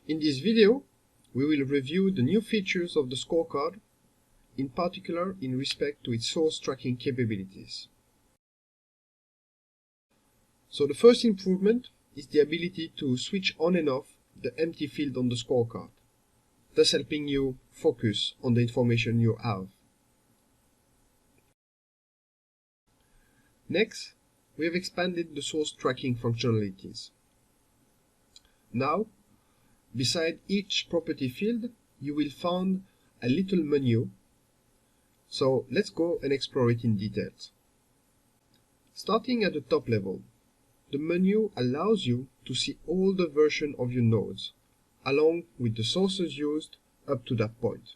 In this video, we will review the new features of the scorecard, in particular in respect to its source tracking capabilities. So the first improvement is the ability to switch on and off the empty field on the scorecard, thus helping you focus on the information you have. Next, we have expanded the source tracking functionalities. Now, beside each property field, you will find a little menu. So let's go and explore it in detail. Starting at the top level, the menu allows you to see all the versions of your nodes, along with the sources used up to that point.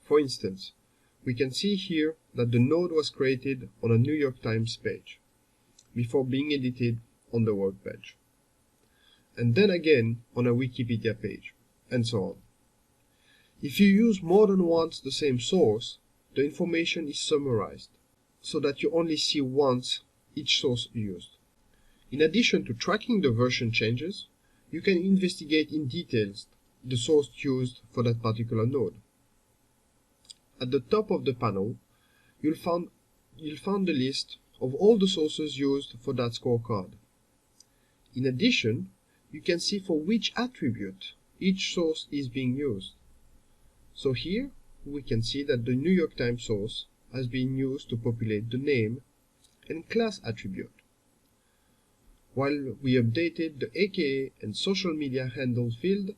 For instance, we can see here that the node was created on a New York Times page, before being edited on the workbench, and then again on a Wikipedia page, and so on. If you use more than once the same source, the information is summarized, so that you only see once each source used. In addition to tracking the version changes, you can investigate in details the source used for that particular node. At the top of the panel, you'll find the list of all the sources used for that scorecard. In addition, you can see for which attribute each source is being used. So here, we can see that the New York Times source has been used to populate the name and class attribute, while we updated the AKA and social media handle field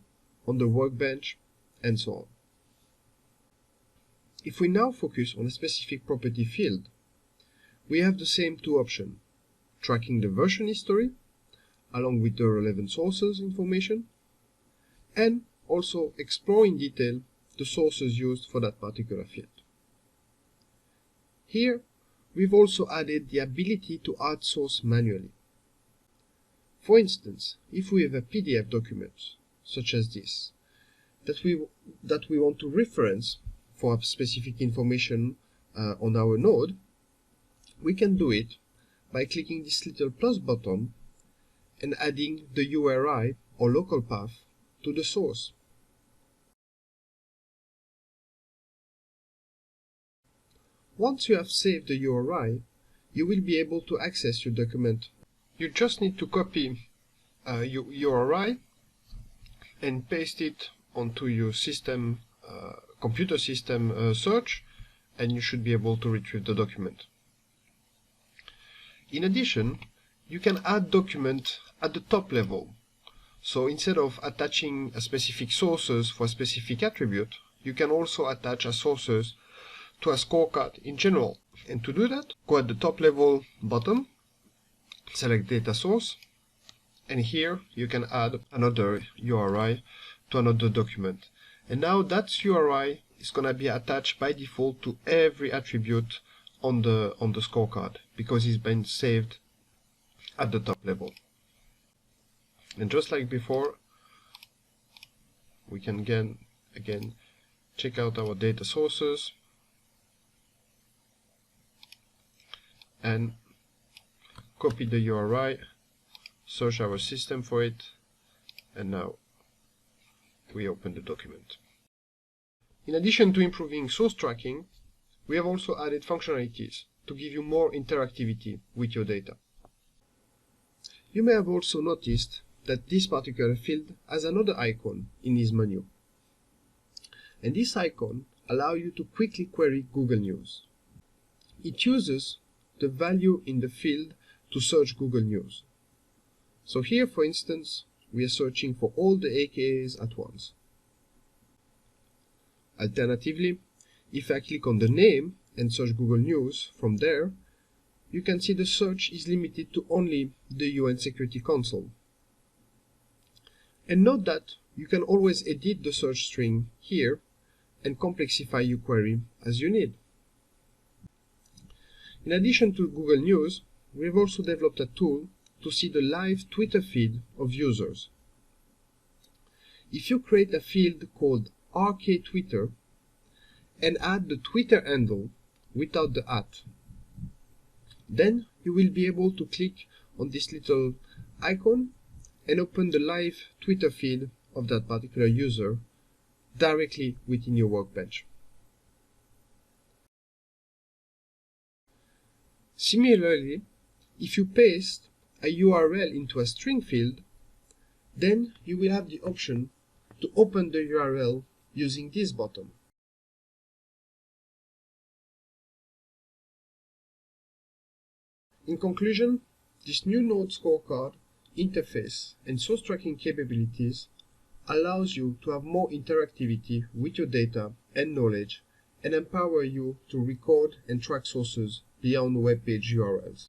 on the workbench, and so on. If we now focus on a specific property field, we have the same two options: tracking the version history, along with the relevant sources information, and also explore in detail the sources used for that particular field. Here, we've also added the ability to add source manually. For instance, if we have a PDF document, such as this, that we want to reference for specific information on our node, we can do it by clicking this little plus button and adding the URI or local path to the source. Once you have saved the URI, you will be able to access your document. You just need to copy your URI and paste it onto your system, computer system search, and you should be able to retrieve the document. In addition, you can add document at the top level. So instead of attaching a specific sources for a specific attribute, you can also attach a sources to a scorecard in general. And to do that, go at the top level bottom, select data source, and here you can add another URI to another document. And now that URI is going to be attached by default to every attribute on the scorecard, because it's been saved at the top level. And just like before, we can again check out our data sources and copy the URI, search our system for it, and now we open the document. In addition to improving source tracking, we have also added functionalities to give you more interactivity with your data. You may have also noticed that this particular field has another icon in this menu. And this icon allows you to quickly query Google News. It uses the value in the field to search Google News. So here, for instance, we are searching for all the AKAs at once. Alternatively, if I click on the name and search Google News from there, you can see the search is limited to only the UN Security Council. And note that you can always edit the search string here and complexify your query as you need. In addition to Google News, we have also developed a tool to see the live Twitter feed of users. If you create a field called RK-Twitter and add the Twitter handle without the @ then you will be able to click on this little icon and open the live Twitter feed of that particular user directly within your workbench. Similarly, if you paste a URL into a string field, then you will have the option to open the URL using this button. In conclusion, this new Node scorecard interface and source tracking capabilities allows you to have more interactivity with your data and knowledge and empower you to record and track sources beyond web page URLs.